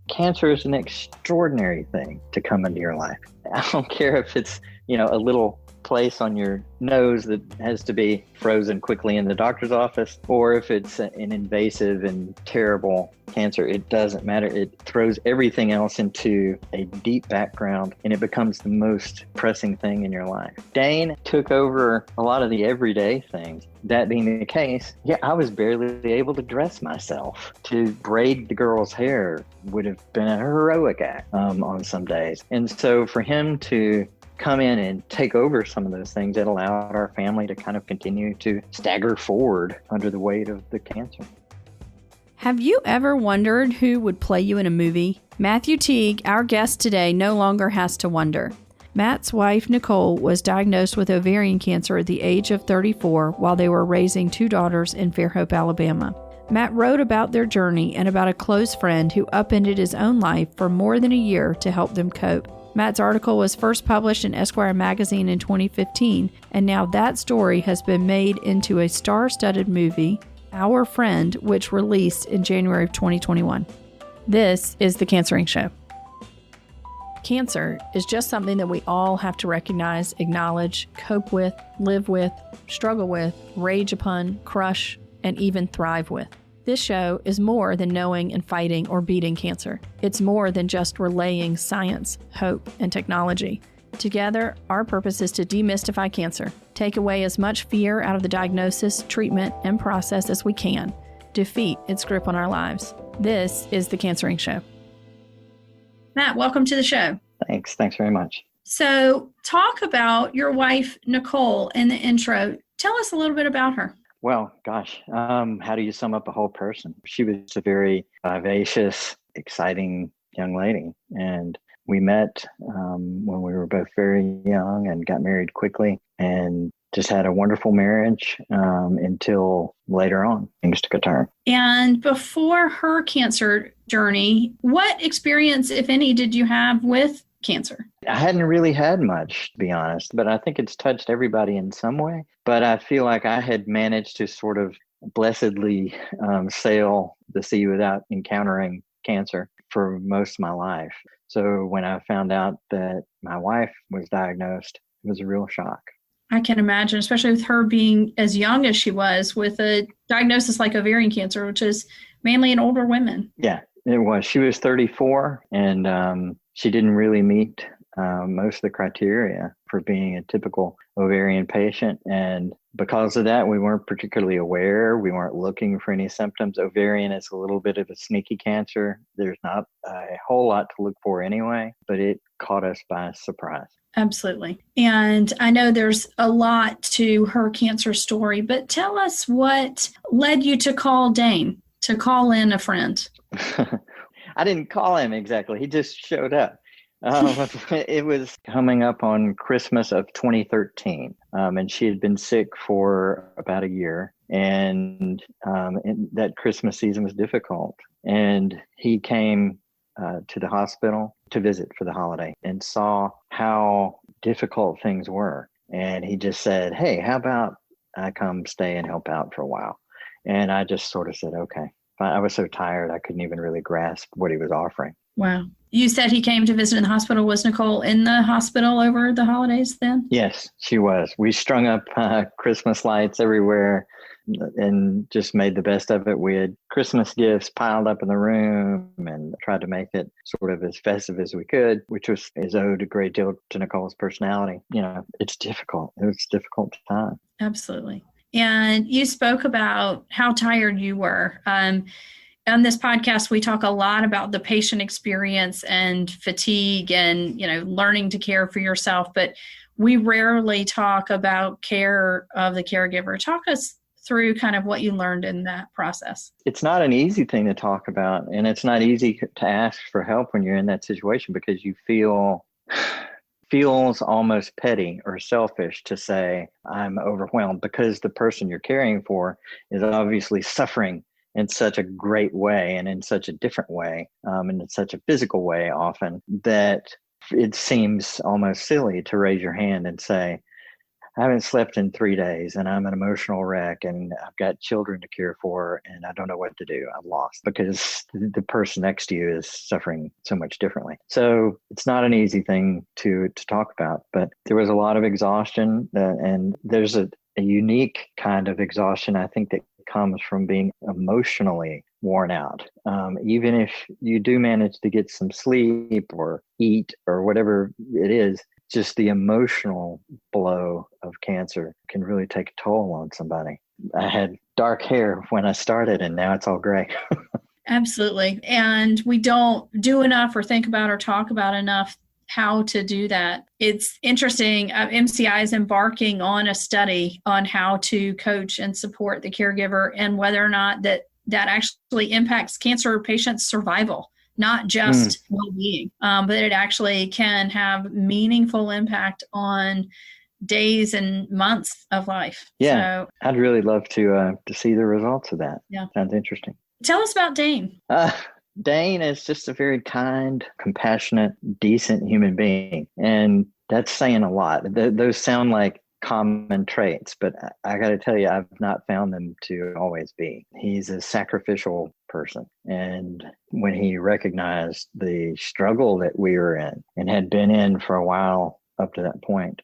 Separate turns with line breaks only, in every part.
Cancer is an extraordinary thing to come into your life. I don't care if it's, a little place on your nose that has to be frozen quickly in the doctor's office, or if it's an invasive and terrible cancer. It doesn't matter. It throws everything else into a deep background, and it becomes the most pressing thing in your life. Dane took over a lot of the everyday things. That being the case, I was barely able to dress myself. To braid the girl's hair would have been a heroic act on some days. And so for him to come in and take over some of those things, it allowed our family to kind of continue to stagger forward under the weight of the cancer.
Have you ever wondered who would play you in a movie? Matthew Teague, our guest today, no longer has to wonder. Matt's wife, Nicole, was diagnosed with ovarian cancer at the age of 34 while they were raising 2 daughters in Fairhope, Alabama. Matt wrote about their journey and about a close friend who upended his own life for more than a year to help them cope. Matt's article was first published in Esquire magazine in 2015, and now that story has been made into a star-studded movie, Our Friend, which released in January of 2021. This is The Cancering Show. Cancer is just something that we all have to recognize, acknowledge, cope with, live with, struggle with, rage upon, crush, and even thrive with. This show is more than knowing and fighting or beating cancer. It's more than just relaying science, hope, and technology. Together, our purpose is to demystify cancer, take away as much fear out of the diagnosis, treatment, and process as we can, defeat its grip on our lives. This is The Cancering Show. Matt, welcome to the show.
Thanks very much.
So talk about your wife, Nicole, in the intro. Tell us a little bit about her.
Well, gosh, how do you sum up a whole person? She was a very vivacious, exciting young lady. And we met when we were both very young and got married quickly and just had a wonderful marriage until later on things took a turn.
And before her cancer journey, what experience, if any, did you have with cancer?
I hadn't really had much, to be honest, but I think it's touched everybody in some way. But I feel like I had managed to sort of blessedly sail the sea without encountering cancer for most of my life. So when I found out that my wife was diagnosed, it was a real shock.
I can imagine, especially with her being as young as she was with a diagnosis like ovarian cancer, which is mainly in older women.
Yeah, it was. She was 34 and she didn't really meet most of the criteria for being a typical ovarian patient. And because of that, we weren't particularly aware. We weren't looking for any symptoms. Ovarian is a little bit of a sneaky cancer. There's not a whole lot to look for anyway, but it caught us by surprise.
Absolutely. And I know there's a lot to her cancer story, but tell us what led you to call Dane, to call in a friend.
I didn't call him exactly. He just showed up. It was coming up on Christmas of 2013, and she had been sick for about a year, and that Christmas season was difficult. And he came to the hospital to visit for the holiday and saw how difficult things were. And he just said, "Hey, how about I come stay and help out for a while?" And I just sort of said, okay. I was so tired, I couldn't even really grasp what he was offering.
Wow. You said he came to visit in the hospital. Was Nicole in the hospital over the holidays then?
Yes, she was. We strung up Christmas lights everywhere and just made the best of it. We had Christmas gifts piled up in the room and tried to make it sort of as festive as we could, which is owed a great deal to Nicole's personality. It's difficult. It was a difficult time.
Absolutely. And you spoke about how tired you were. On this podcast, we talk a lot about the patient experience and fatigue and, learning to care for yourself, but we rarely talk about care of the caregiver. Talk us through kind of what you learned in that process.
It's not an easy thing to talk about, and it's not easy to ask for help when you're in that situation because you feels almost petty or selfish to say, I'm overwhelmed, because the person you're caring for is obviously suffering in such a great way and in such a different way, and in such a physical way often, that it seems almost silly to raise your hand and say, I haven't slept in 3 days and I'm an emotional wreck and I've got children to care for and I don't know what to do. I'm lost because the person next to you is suffering so much differently. So it's not an easy thing to talk about, but there was a lot of exhaustion and there's a unique kind of exhaustion, I think, that comes from being emotionally worn out. Even if you do manage to get some sleep or eat or whatever it is, just the emotional blow of cancer can really take a toll on somebody. I had dark hair when I started and now it's all gray.
Absolutely. And we don't do enough or think about or talk about enough how to do that. It's interesting. MCI is embarking on a study on how to coach and support the caregiver and whether or not that actually impacts cancer patients' survival, not just well-being, but it actually can have meaningful impact on days and months of life.
Yeah, so, I'd really love to see the results of that.
Yeah,
sounds interesting.
Tell us about Dane.
Dane is just a very kind, compassionate, decent human being. And that's saying a lot. Those sound like common traits, but I got to tell you, I've not found them to always be. He's a sacrificial person. And when he recognized the struggle that we were in and had been in for a while up to that point,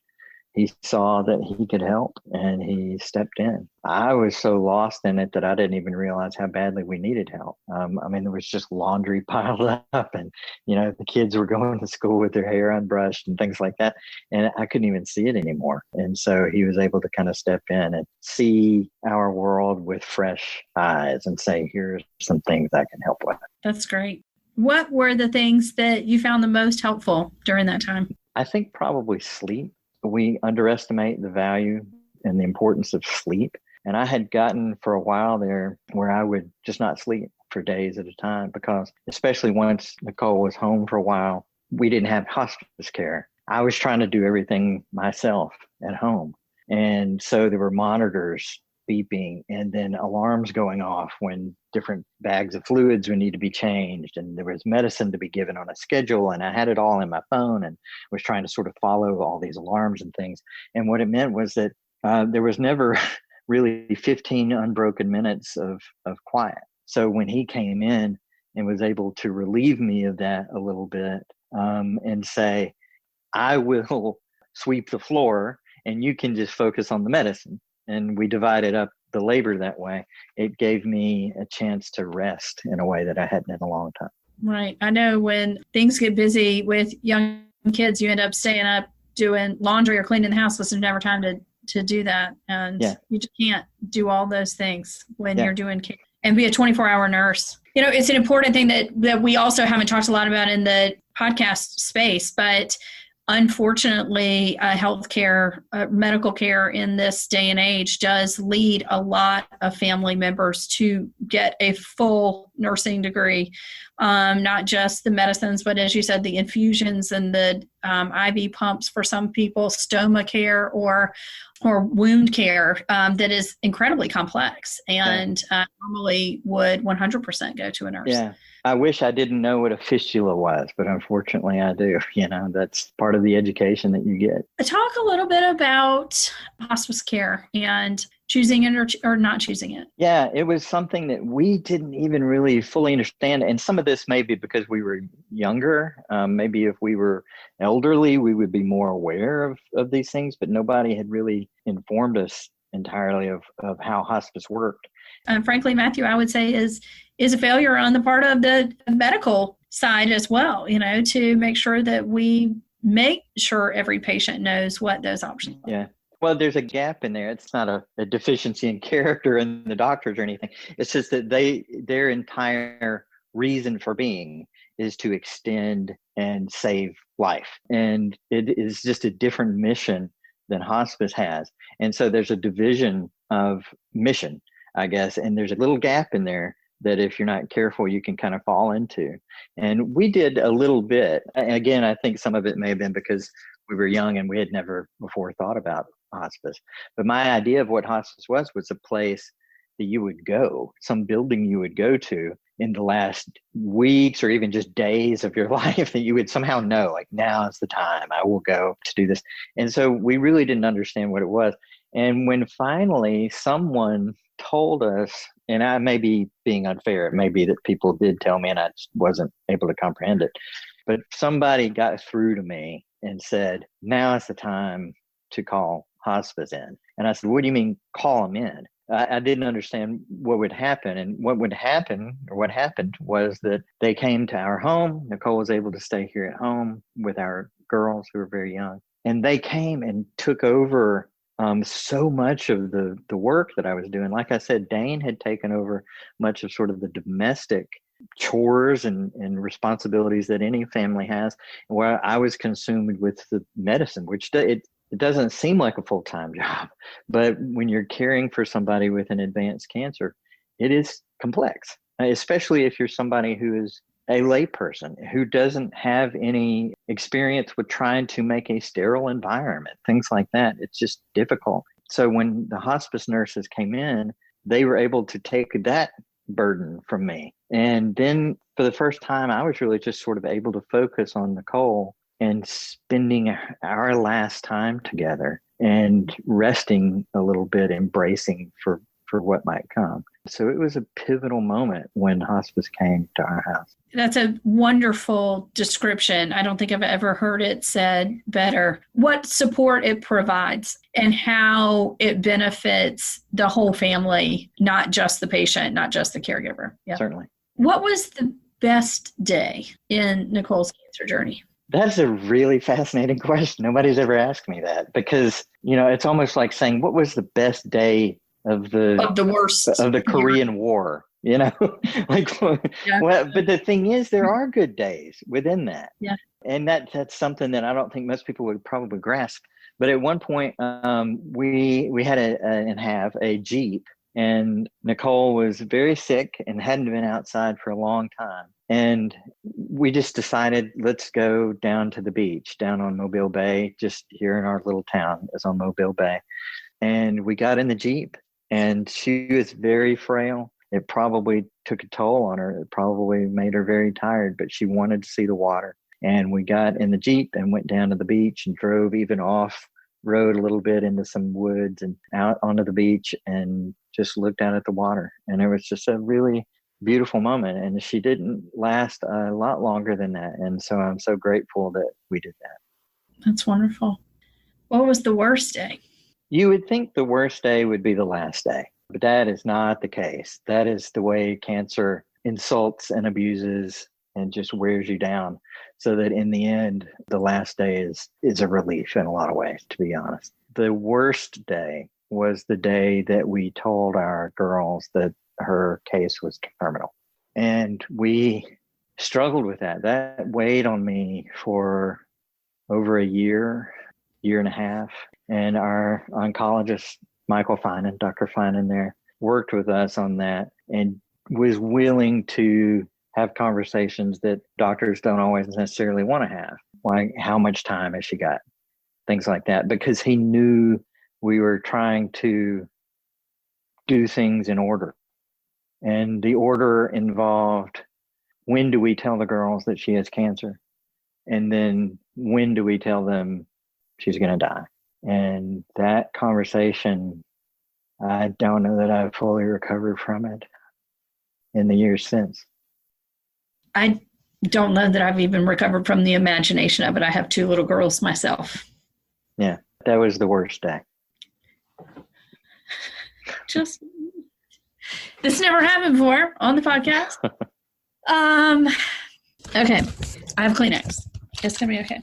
he saw that he could help and he stepped in. I was so lost in it that I didn't even realize how badly we needed help. There was just laundry piled up and, the kids were going to school with their hair unbrushed and things like that. And I couldn't even see it anymore. And so he was able to kind of step in and see our world with fresh eyes and say, here's some things I can help with.
That's great. What were the things that you found the most helpful during that time?
I think probably sleep. We underestimate the value and the importance of sleep. And I had gotten for a while there where I would just not sleep for days at a time because especially once Nicole was home for a while, we didn't have hospice care. I was trying to do everything myself at home. And so there were monitors beeping and then alarms going off when different bags of fluids would need to be changed, and there was medicine to be given on a schedule, and I had it all in my phone and was trying to sort of follow all these alarms and things. And what it meant was that there was never really 15 unbroken minutes of quiet. So when he came in and was able to relieve me of that a little bit and say, I will sweep the floor and you can just focus on the medicine. And we divided up the labor that way. It gave me a chance to rest in a way that I hadn't in a long time.
Right. I know when things get busy with young kids, you end up staying up doing laundry or cleaning the house because there's never time to do that. And you just can't do all those things when you're doing care and be a 24-hour nurse. It's an important thing that we also haven't talked a lot about in the podcast space, but unfortunately, healthcare, medical care in this day and age does lead a lot of family members to get a full nursing degree, not just the medicines, but as you said, the infusions and the IV pumps for some people, stoma care or wound care that is incredibly complex and normally would 100% go to a nurse.
Yeah. I wish I didn't know what a fistula was, but unfortunately I do. That's part of the education that you get.
Talk a little bit about hospice care and choosing it or not choosing it.
Yeah, it was something that we didn't even really fully understand. And some of this may be because we were younger. Maybe if we were elderly, we would be more aware of these things, but nobody had really informed us entirely of how hospice worked.
Frankly, Matthew, I would say is a failure on the part of the medical side as well, to make sure that we make sure every patient knows what those options are.
Yeah. Well, there's a gap in there. It's not a deficiency in character in the doctors or anything. It's just that their entire reason for being is to extend and save life. And it is just a different mission than hospice has. And so there's a division of mission, I guess, and there's a little gap in there that if you're not careful, you can kind of fall into. And we did a little bit. Again, I think some of it may have been because we were young and we had never before thought about hospice. But my idea of what hospice was a place that you would go, some building you would go to in the last weeks or even just days of your life that you would somehow know, like, now is the time I will go to do this. And so we really didn't understand what it was. And when finally someone told us, and I may be being unfair, it may be that people did tell me and I just wasn't able to comprehend it, but somebody got through to me and said, now is the time to call hospice in. And I said, what do you mean call them in? I didn't understand what would happen. And what would happen, or what happened, was that they came to our home. Nicole was able to stay here at home with our girls who were very young. And they came and took over so much of the work that I was doing. Like I said, Dane had taken over much of sort of the domestic chores and responsibilities that any family has, where I was consumed with the medicine, which it doesn't seem like a full-time job, but when you're caring for somebody with an advanced cancer, it is complex, especially if you're somebody who is a layperson who doesn't have any experience with trying to make a sterile environment, things like that. It's just difficult. So when the hospice nurses came in, they were able to take that burden from me. And then for the first time, I was really just sort of able to focus on Nicole and spending our last time together and resting a little bit, embracing for what might come. So it was a pivotal moment when hospice came to our house.
That's a wonderful description. I don't think I've ever heard it said better. What support it provides and how it benefits the whole family, not just the patient, not just the caregiver. Yeah.
Certainly.
What was the best day in Nicole's cancer journey?
That's a really fascinating question. Nobody's ever asked me that because, it's almost like saying, what was the best day of the
worst
of the Korean War, like,
yeah.
Well, but the thing is, there are good days within that.
Yeah.
And that's something that I don't think most people would probably grasp. But at one point, we had a Jeep, and Nicole was very sick and hadn't been outside for a long time. And we just decided, let's go down to the beach, down on Mobile Bay, just here in our little town is on Mobile Bay. And we got in the Jeep, and she was very frail. It probably took a toll on her. It probably made her very tired, but she wanted to see the water. And we got in the Jeep and went down to the beach and drove even off road a little bit into some woods and out onto the beach and just looked out at the water. And it was just a really beautiful moment. And she didn't last a lot longer than that. And so I'm so grateful that we did that.
That's wonderful. What was the worst day?
You would think the worst day would be the last day, but that is not the case. That is the way cancer insults and abuses and just wears you down, so that in the end, the last day is a relief in a lot of ways, to be honest. The worst day was the day that we told our girls that her case was terminal. And we struggled with that. That weighed on me for over a year and a half. And our oncologist, Michael Finan, Dr. Finan there, worked with us on that and was willing to have conversations that doctors don't always necessarily want to have. Like, how much time has she got? Things like that, because he knew we were trying to do things in order. And the order involved, when do we tell the girls that she has cancer? And then when do we tell them she's going to die? And that conversation, I don't know that I've fully recovered from it in the years since.
I don't know that I've even recovered from the imagination of it. I have 2 little girls myself.
Yeah, that was the worst day.
This never happened before on the podcast. Okay, I have Kleenex. It's gonna be okay.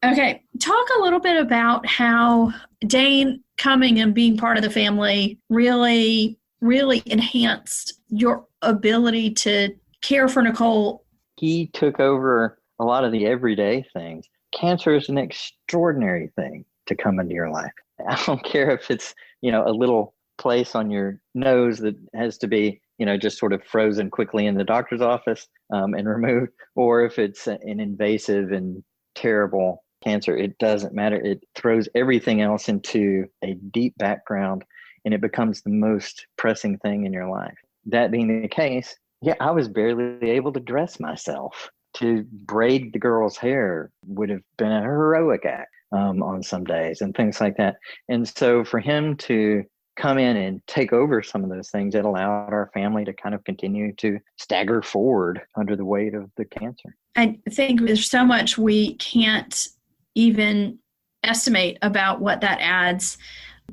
Okay, talk a little bit about how Dane coming and being part of the family really, really enhanced your ability to care for Nicole.
He took over a lot of the everyday things. Cancer is an extraordinary thing to come into your life. I don't care if it's, a little place on your nose that has to be, just sort of frozen quickly in the doctor's office and removed, or if it's an invasive and terrible cancer. It doesn't matter. It throws everything else into a deep background, and it becomes the most pressing thing in your life. That being the case, Yeah, I was barely able to dress myself. To braid the girl's hair would have been a heroic act on some days and things like that. And so for him to come in and take over some of those things, it allowed our family to kind of continue to stagger forward under the weight of the cancer.
I think there's so much we can't even estimate about what that adds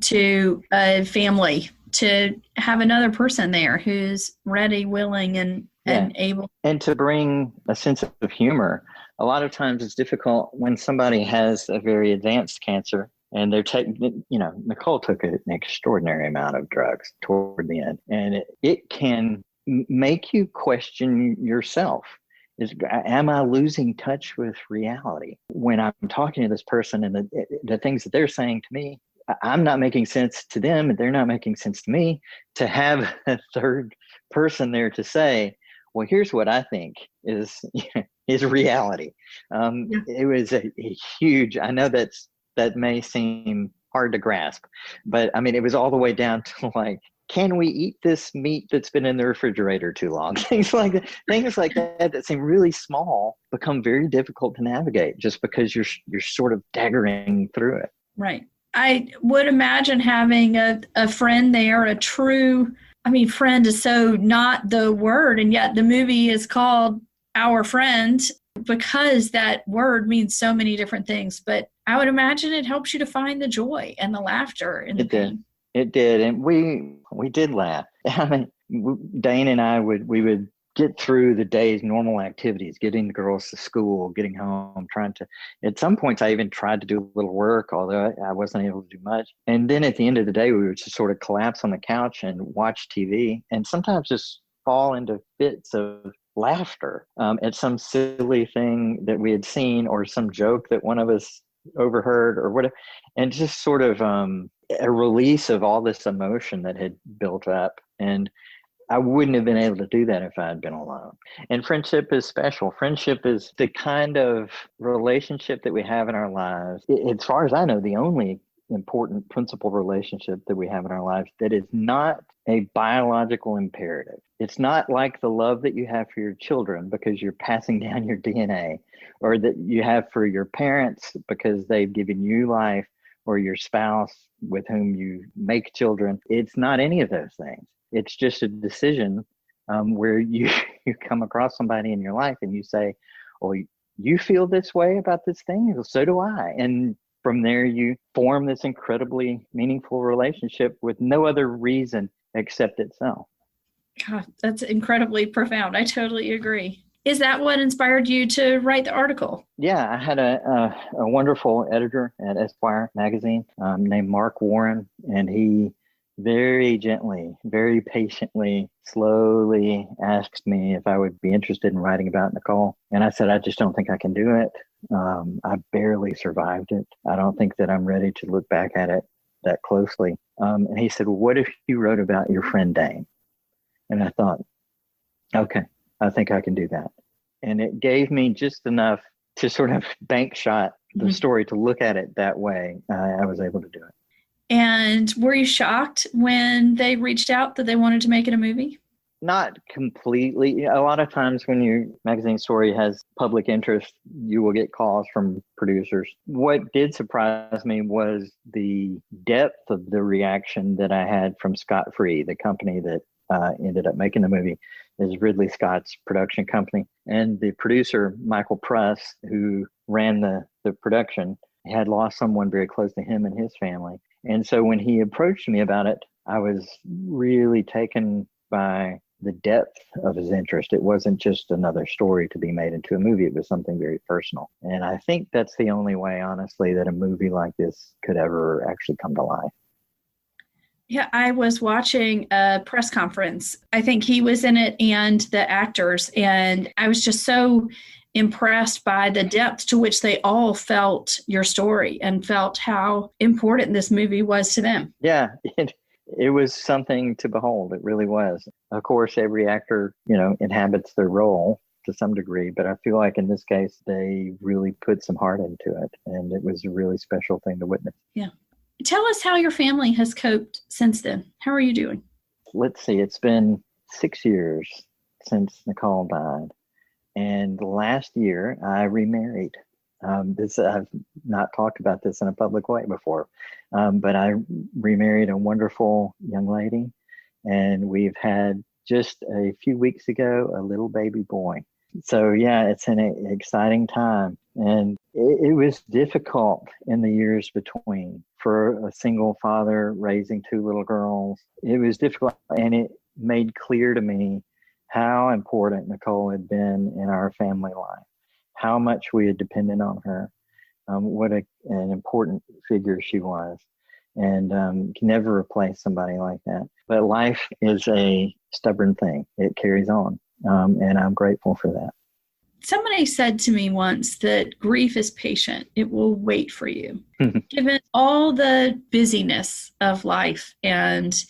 to a family, to have another person there who's ready, willing, and able.
And to bring a sense of humor. A lot of times it's difficult when somebody has a very advanced cancer and they're taking, Nicole took an extraordinary amount of drugs toward the end, and it can make you question yourself. Am I losing touch with reality? When I'm talking to this person and the things that they're saying to me, I'm not making sense to them and they're not making sense to me. To have a third person there to say, well, here's what I think is reality. It was a huge, I know that may seem hard to grasp, but I mean, it was all the way down to like, can we eat this meat that's been in the refrigerator too long? Things like that seem really small become very difficult to navigate just because you're sort of staggering through it.
Right. I would imagine having a friend there, a true, friend is so not the word, and yet the movie is called Our Friend because that word means so many different things. But I would imagine it helps you to find the joy and the laughter and the pain.
It did, and we did laugh. I mean, Dane and I would get through the day's normal activities, getting the girls to school, getting home, at some points I even tried to do a little work, although I wasn't able to do much. And then at the end of the day, we would just sort of collapse on the couch and watch TV, and sometimes just fall into fits of laughter at some silly thing that we had seen or some joke that one of us overheard or whatever, and just sort of a release of all this emotion that had built up. And I wouldn't have been able to do that if I had been alone. And friendship is special. Friendship is the kind of relationship that we have in our lives. As far as I know, the only important principal relationship that we have in our lives that is not a biological imperative. It's not like the love that you have for your children because you're passing down your DNA, or that you have for your parents because they've given you life, or your spouse with whom you make children. It's not any of those things. It's just a decision where you come across somebody in your life and you say, well, you feel this way about this thing? Well, so do I. And from there, you form this incredibly meaningful relationship with no other reason except itself.
God, that's incredibly profound. I totally agree. Is that what inspired you to write the article?
Yeah, I had a wonderful editor at Esquire magazine named Mark Warren, and he very gently, very patiently, slowly asked me if I would be interested in writing about Nicole. And I said, I just don't think I can do it. I barely survived it. I don't think that I'm ready to look back at it that closely. And he said, well, what if you wrote about your friend Dane? And I thought, okay, I think I can do that. And it gave me just enough to sort of bank shot the story to look at it that way. I was able to do it.
And were you shocked when they reached out that they wanted to make it a movie?
Not completely. A lot of times when your magazine story has public interest, you will get calls from producers. What did surprise me was the depth of the reaction that I had from Scott Free, the company that ended up making the movie, is Ridley Scott's production company. And the producer, Michael Pruss, who ran the production, had lost someone very close to him and his family. And so when he approached me about it, I was really taken by the depth of his interest. It wasn't just another story to be made into a movie. It was something very personal. And I think that's the only way, honestly, that a movie like this could ever actually come to life.
Yeah, I was watching a press conference. I think he was in it and the actors. And I was just so impressed by the depth to which they all felt your story and felt how important this movie was to them.
Yeah, it was something to behold. It really was. Of course, every actor, inhabits their role to some degree, but I feel like in this case, they really put some heart into it. And it was a really special thing to witness.
Yeah. Tell us how your family has coped since then. How are you doing?
Let's see. It's been 6 years since Nicole died. And last year, I remarried. I've not talked about this in a public way before, but I remarried a wonderful young lady, and we've had just a few weeks ago a little baby boy. So yeah, it's an exciting time, and it was difficult in the years between for a single father raising two little girls. It was difficult, and it made clear to me how important Nicole had been in our family life, how much we had depended on her, what an important figure she was. And can never replace somebody like that. But life is a stubborn thing. It carries on. And I'm grateful for that.
Somebody said to me once that grief is patient. It will wait for you. Given all the busyness of life and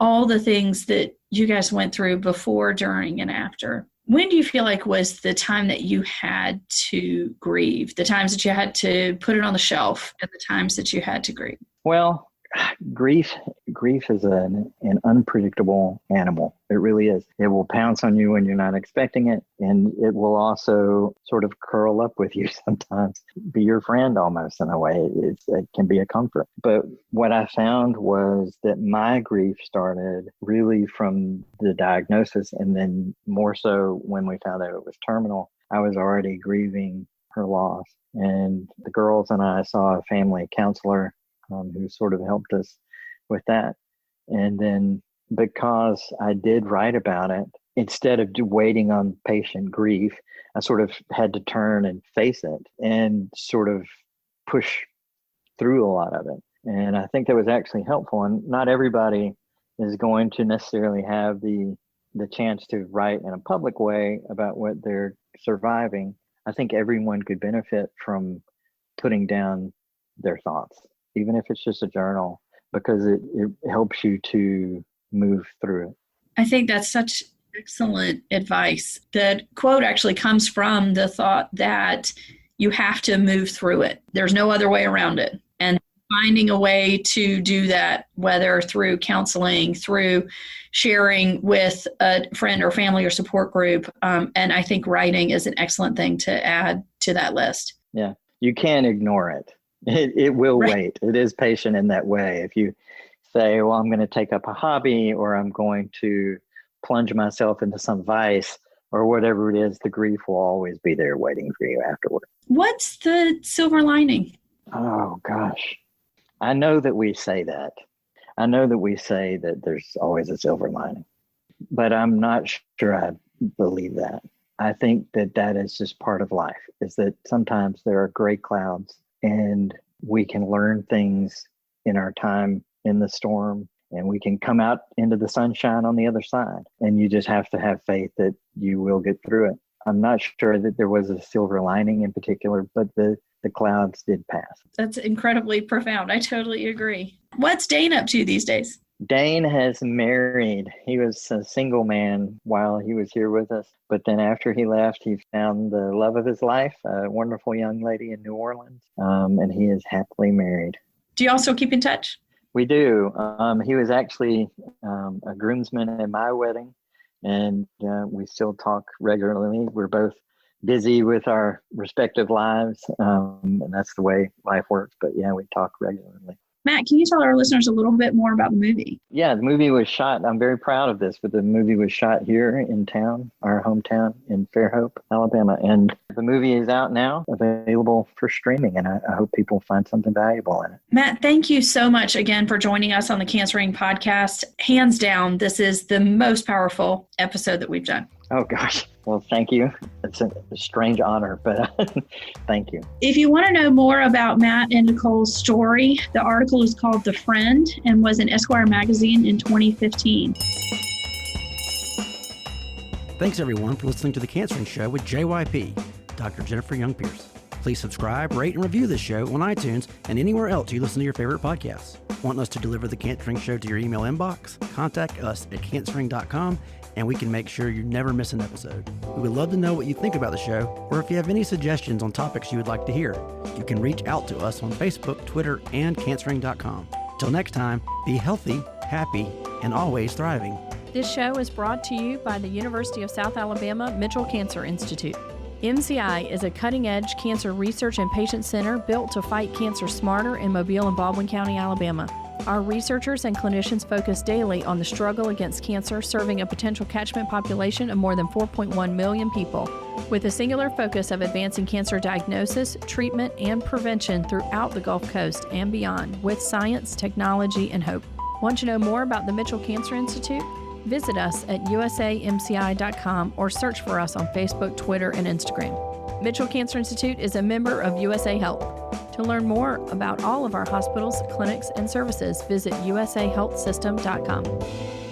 all the things that you guys went through before, during, and after, when do you feel like was the time that you had to grieve, the times that you had to put it on the shelf and the times that you had to grieve?
Well, grief is an unpredictable animal. It really is. It will pounce on you when you're not expecting it, and it will also sort of curl up with you sometimes, be your friend almost in a way. It can be a comfort. But what I found was that my grief started really from the diagnosis, and then more so when we found out it was terminal. I was already grieving her loss, and the girls and I saw a family counselor who sort of helped us with that. And then because I did write about it, instead of waiting on patient grief, I sort of had to turn and face it and sort of push through a lot of it. And I think that was actually helpful. And not everybody is going to necessarily have the chance to write in a public way about what they're surviving. I think everyone could benefit from putting down their thoughts, even if it's just a journal, because it helps you to move through it.
I think that's such excellent advice. That quote actually comes from the thought that you have to move through it. There's no other way around it. And finding a way to do that, whether through counseling, through sharing with a friend or family or support group. And I think writing is an excellent thing to add to that list.
Yeah, you can't ignore it. It will wait. It is patient in that way. If you say, well, I'm going to take up a hobby, or I'm going to plunge myself into some vice, or whatever it is, the grief will always be there waiting for you afterward.
What's the silver lining?
Oh, gosh. I know that we say that. I know that we say that there's always a silver lining, but I'm not sure I believe that. I think that is just part of life, is that sometimes there are gray clouds, and we can learn things in our time in the storm, and we can come out into the sunshine on the other side. And you just have to have faith that you will get through it. I'm not sure that there was a silver lining in particular, but the clouds did pass.
That's incredibly profound. I totally agree. What's Dane up to these days?
Dane has married. He was a single man while he was here with us. But then after he left, he found the love of his life, a wonderful young lady in New Orleans, and he is happily married.
Do you also keep in touch?
We do. He was actually a groomsman at my wedding, and we still talk regularly. We're both busy with our respective lives, and that's the way life works. But yeah, we talk regularly.
Matt, can you tell our listeners a little bit more about the movie?
Yeah, the movie was shot, I'm very proud of this, but the movie was shot here in town, our hometown in Fairhope, Alabama. And the movie is out now, available for streaming, and I hope people find something valuable in it.
Matt, thank you so much again for joining us on the Cancer Ring podcast. Hands down, this is the most powerful episode that we've done.
Oh, gosh. Well, thank you. It's a strange honor, but thank you.
If you want to know more about Matt and Nicole's story, the article is called The Friend and was in Esquire magazine in 2015.
Thanks, everyone, for listening to The Cancer Ring Show with JYP, Dr. Jennifer Young-Pierce. Please subscribe, rate, and review this show on iTunes and anywhere else you listen to your favorite podcasts. Want us to deliver The Cancer Ring Show to your email inbox? Contact us at cancerring.com, and we can make sure you never miss an episode. We would love to know what you think about the show, or if you have any suggestions on topics you would like to hear. You can reach out to us on Facebook, Twitter, and cancerring.com. Till next time, be healthy, happy, and always thriving.
This show is brought to you by the University of South Alabama Mitchell Cancer Institute. MCI is a cutting-edge cancer research and patient center built to fight cancer smarter in Mobile and Baldwin County, Alabama. Our researchers and clinicians focus daily on the struggle against cancer, serving a potential catchment population of more than 4.1 million people, with a singular focus of advancing cancer diagnosis, treatment, and prevention throughout the Gulf Coast and beyond, with science, technology, and hope. Want to know more about the Mitchell Cancer Institute? Visit us at usamci.com or search for us on Facebook, Twitter, and Instagram. Mitchell Cancer Institute is a member of USA Health. To learn more about all of our hospitals, clinics, and services, visit usahealthsystem.com.